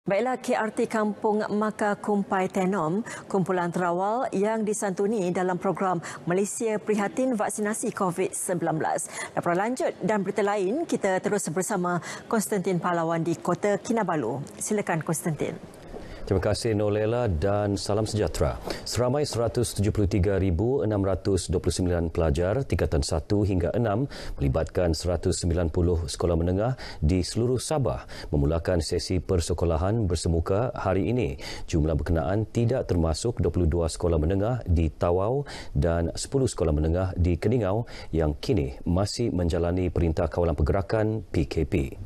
Baiklah, KRT Kampung Maka Kumpai Tenom, kumpulan terawal yang disantuni dalam program Malaysia Prihatin Vaksinasi COVID-19. Laporan lanjut dan berita lain, kita terus bersama Konstantin Pahlawan di Kota Kinabalu. Silakan Konstantin. Terima kasih Nolela dan salam sejahtera. Seramai 173,629 pelajar tingkatan 1 hingga 6 melibatkan 190 sekolah menengah di seluruh Sabah memulakan sesi persekolahan bersemuka hari ini. Jumlah berkenaan tidak termasuk 22 sekolah menengah di Tawau dan 10 sekolah menengah di Keningau yang kini masih menjalani Perintah Kawalan Pergerakan PKP.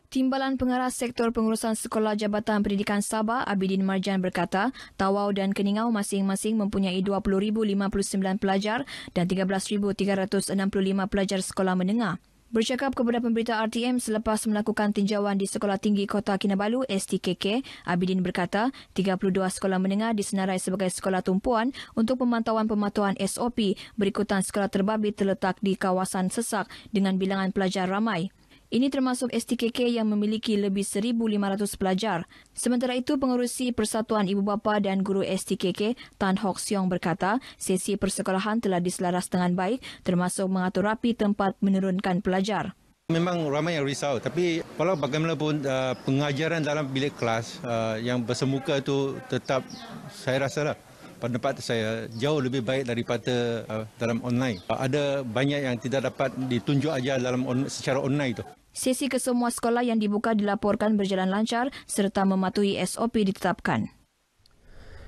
Timbalan Pengarah Sektor Pengurusan Sekolah Jabatan Pendidikan Sabah, Abidin Marjan berkata, Tawau dan Keningau masing-masing mempunyai 20,059 pelajar dan 13,365 pelajar sekolah menengah. Bercakap kepada pemberita RTM selepas melakukan tinjauan di Sekolah Tinggi Kota Kinabalu STKK, Abidin berkata 32 sekolah menengah disenarai sebagai sekolah tumpuan untuk pemantauan SOP berikutan sekolah terbabit terletak di kawasan sesak dengan bilangan pelajar ramai. Ini termasuk STKK yang memiliki lebih 1,500 pelajar. Sementara itu, Pengerusi Persatuan Ibu Bapa dan Guru STKK, Tan Hock Siong berkata, sesi persekolahan telah diselaras dengan baik termasuk mengatur rapi tempat menurunkan pelajar. Memang ramai yang risau, tapi walau bagaimanapun pengajaran dalam bilik kelas yang bersemuka itu tetap, saya rasa pendapat saya jauh lebih baik daripada dalam online. Ada banyak yang tidak dapat ditunjuk ajar secara online itu. Sesi kesemua sekolah yang dibuka dilaporkan berjalan lancar serta mematuhi SOP ditetapkan.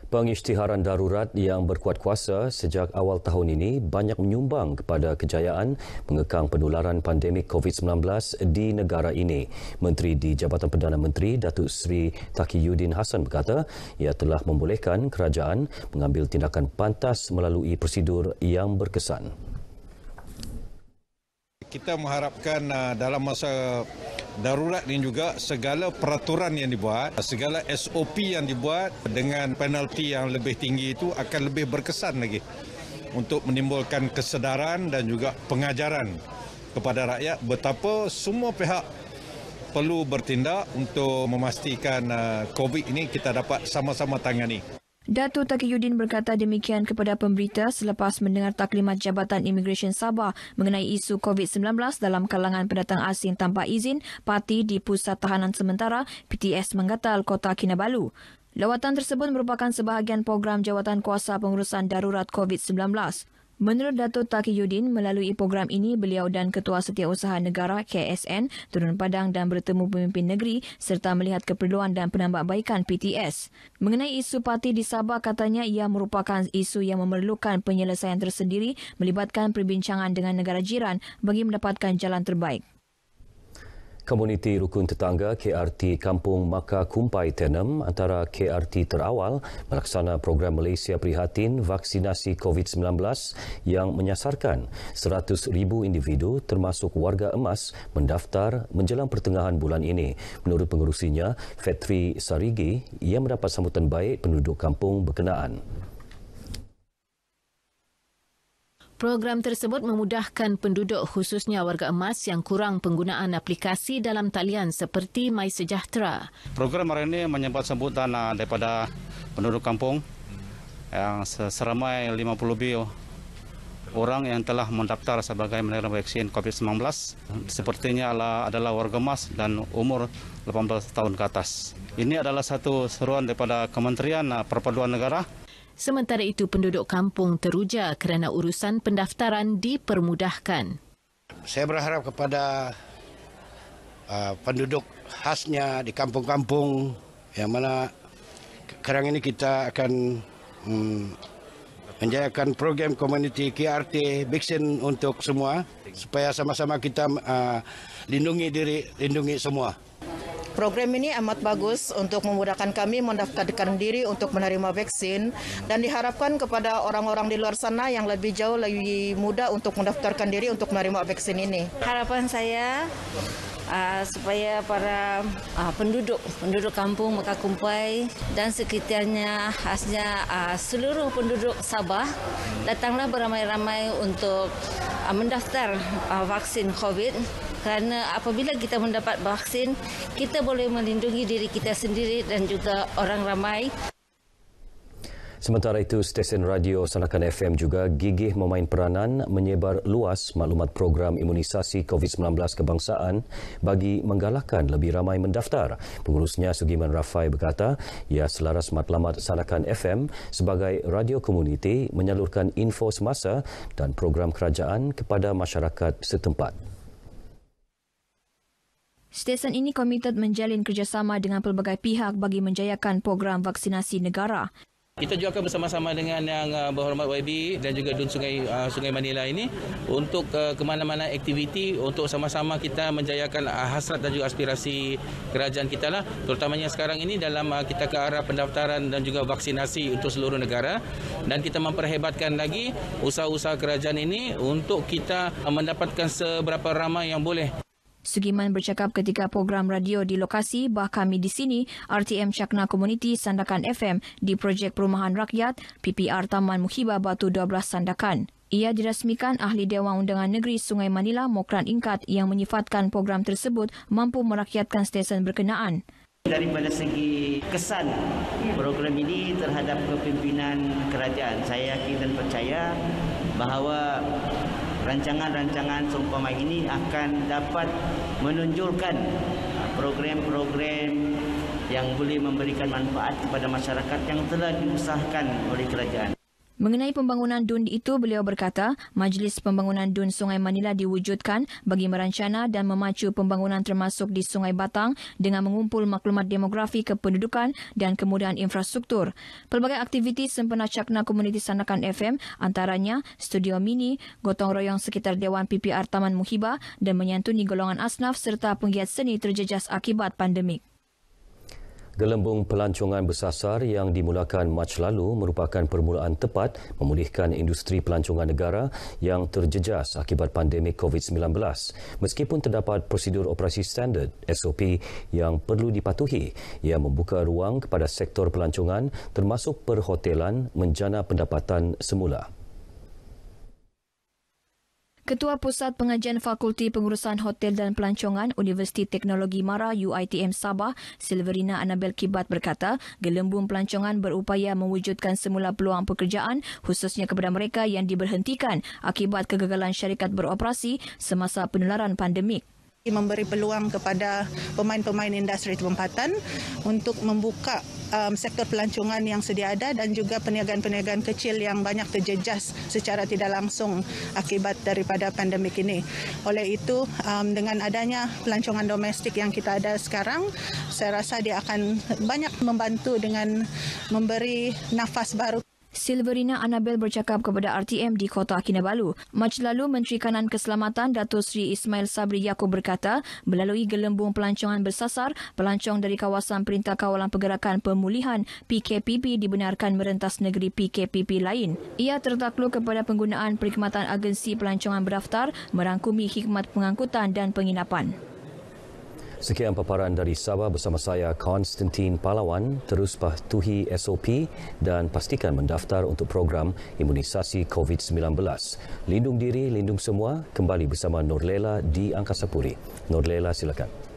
Pengisytiharan darurat yang berkuat kuasa sejak awal tahun ini banyak menyumbang kepada kejayaan mengekang penularan pandemik COVID-19 di negara ini. Menteri di Jabatan Perdana Menteri, Datuk Seri Taqiyuddin Hassan berkata ia telah membolehkan kerajaan mengambil tindakan pantas melalui prosedur yang berkesan. Kita mengharapkan dalam masa darurat ini juga segala peraturan yang dibuat, segala SOP yang dibuat dengan penalti yang lebih tinggi itu akan lebih berkesan lagi untuk menimbulkan kesedaran dan juga pengajaran kepada rakyat betapa semua pihak perlu bertindak untuk memastikan COVID ini kita dapat sama-sama tangani. Datuk Taqiyuddin berkata demikian kepada pemberita selepas mendengar taklimat Jabatan Imigresen Sabah mengenai isu COVID-19 dalam kalangan pendatang asing tanpa izin parti di Pusat Tahanan Sementara PTS Manggatal, Kota Kinabalu. Lawatan tersebut merupakan sebahagian program Jawatan Kuasa Pengurusan Darurat COVID-19. Menurut Datuk Taqiyuddin, melalui program ini, beliau dan Ketua Setiausaha Negara KSN turun padang dan bertemu pemimpin negeri serta melihat keperluan dan penambahbaikan PTS. Mengenai isu parti di Sabah, katanya ia merupakan isu yang memerlukan penyelesaian tersendiri melibatkan perbincangan dengan negara jiran bagi mendapatkan jalan terbaik. Komuniti Rukun Tetangga KRT Kampung Maka Kumpai Tenom antara KRT terawal melaksana program Malaysia Prihatin Vaksinasi COVID-19 yang menyasarkan 100,000 individu termasuk warga emas mendaftar menjelang pertengahan bulan ini. Menurut pengerusinya, Fetri Sarigi, ia mendapat sambutan baik penduduk kampung berkenaan. Program tersebut memudahkan penduduk khususnya warga emas yang kurang penggunaan aplikasi dalam talian seperti MySejahtera. Program hari ini menyambut sambutan daripada penduduk kampung yang seramai 50 lebih orang yang telah mendaftar sebagai menerima vaksin COVID-19. Sepertinya adalah warga emas dan umur 18 tahun ke atas. Ini adalah satu seruan daripada Kementerian Perpaduan Negara. Sementara itu, penduduk kampung teruja kerana urusan pendaftaran dipermudahkan. Saya berharap kepada penduduk khasnya di kampung-kampung yang mana sekarang ini kita akan menjayakan program komuniti KRT vaksin untuk semua supaya sama-sama kita lindungi diri, lindungi semua. Program ini amat bagus untuk memudahkan kami mendaftarkan diri untuk menerima vaksin dan diharapkan kepada orang-orang di luar sana yang lebih jauh lebih mudah untuk mendaftarkan diri untuk menerima vaksin ini. Harapan saya supaya para penduduk kampung Maka Kumpai dan sekitarnya khasnya seluruh penduduk Sabah datanglah beramai-ramai untuk mendaftar vaksin COVID Kerana apabila kita mendapat vaksin, kita boleh melindungi diri kita sendiri dan juga orang ramai. Sementara itu, stesen radio Sandakan FM juga gigih memain peranan menyebar luas maklumat program imunisasi COVID-19 kebangsaan bagi menggalakkan lebih ramai mendaftar. Pengurusnya Sugiman Rafai berkata, ia selaras matlamat Sandakan FM sebagai radio komuniti menyalurkan info semasa dan program kerajaan kepada masyarakat setempat. Stesen ini komited menjalin kerjasama dengan pelbagai pihak bagi menjayakan program vaksinasi negara. Kita juga akan bersama-sama dengan Yang Berhormat YB dan juga DUN Sungai Manila ini untuk ke mana-mana aktiviti untuk sama-sama kita menjayakan hasrat dan juga aspirasi kerajaan kita lah. Terutamanya sekarang ini dalam kita ke arah pendaftaran dan juga vaksinasi untuk seluruh negara. Dan kita memperhebatkan lagi usaha-usaha kerajaan ini untuk kita mendapatkan seberapa ramai yang boleh. Sugiman bercakap ketika program radio di lokasi Bah Kami di Sini, RTM Cakna Komuniti Sandakan FM di Projek Perumahan Rakyat, PPR Taman Muhibah Batu 12 Sandakan. Ia dirasmikan Ahli Dewan Undangan Negeri Sungai Manila, Mokran Ingkat, yang menyifatkan program tersebut mampu merakyatkan stesen berkenaan. Daripada segi kesan program ini terhadap kepimpinan kerajaan, saya yakin dan percaya bahawa rancangan-rancangan seumpama ini akan dapat menonjolkan program-program yang boleh memberikan manfaat kepada masyarakat yang telah diusahakan oleh kerajaan. Mengenai pembangunan DUN itu, beliau berkata, Majlis Pembangunan DUN Sungai Manila diwujudkan bagi merancana dan memacu pembangunan termasuk di Sungai Batang dengan mengumpul maklumat demografi kependudukan dan kemudahan infrastruktur. Pelbagai aktiviti sempena Cakna Komuniti Sandakan FM, antaranya studio mini, gotong royong sekitar Dewan PPR Taman Muhibah dan menyantuni golongan asnaf serta penggiat seni terjejas akibat pandemik. Gelembung pelancongan bersasar yang dimulakan Mac lalu merupakan permulaan tepat memulihkan industri pelancongan negara yang terjejas akibat pandemik COVID-19. Meskipun terdapat prosedur operasi standard SOP yang perlu dipatuhi, ia membuka ruang kepada sektor pelancongan termasuk perhotelan menjana pendapatan semula. Ketua Pusat Pengajian Fakulti Pengurusan Hotel dan Pelancongan Universiti Teknologi Mara UiTM Sabah, Silverina Anabel Kibat berkata, gelembung pelancongan berupaya mewujudkan semula peluang pekerjaan khususnya kepada mereka yang diberhentikan akibat kegagalan syarikat beroperasi semasa penularan pandemik. Memberi peluang kepada pemain-pemain industri tempatan untuk membuka sektor pelancongan yang sedia ada dan juga perniagaan-perniagaan kecil yang banyak terjejas secara tidak langsung akibat daripada pandemik ini. Oleh itu, dengan adanya pelancongan domestik yang kita ada sekarang, saya rasa dia akan banyak membantu dengan memberi nafas baru. Silverina Anabel bercakap kepada RTM di Kota Kinabalu. Mac lalu, Menteri Kanan Keselamatan Datuk Seri Ismail Sabri Yaakob berkata, melalui gelembung pelancongan bersasar, pelancong dari kawasan Perintah Kawalan Pergerakan Pemulihan PKPP dibenarkan merentas negeri PKPP lain. Ia tertakluk kepada penggunaan perkhidmatan agensi pelancongan berdaftar merangkumi khidmat pengangkutan dan penginapan. Sekian paparan dari Sabah bersama saya, Konstantin Palawan. Terus patuhi SOP dan pastikan mendaftar untuk program imunisasi COVID-19. Lindung diri, lindung semua. Kembali bersama Nurlela di Angkasa Puri. Nurlela, silakan.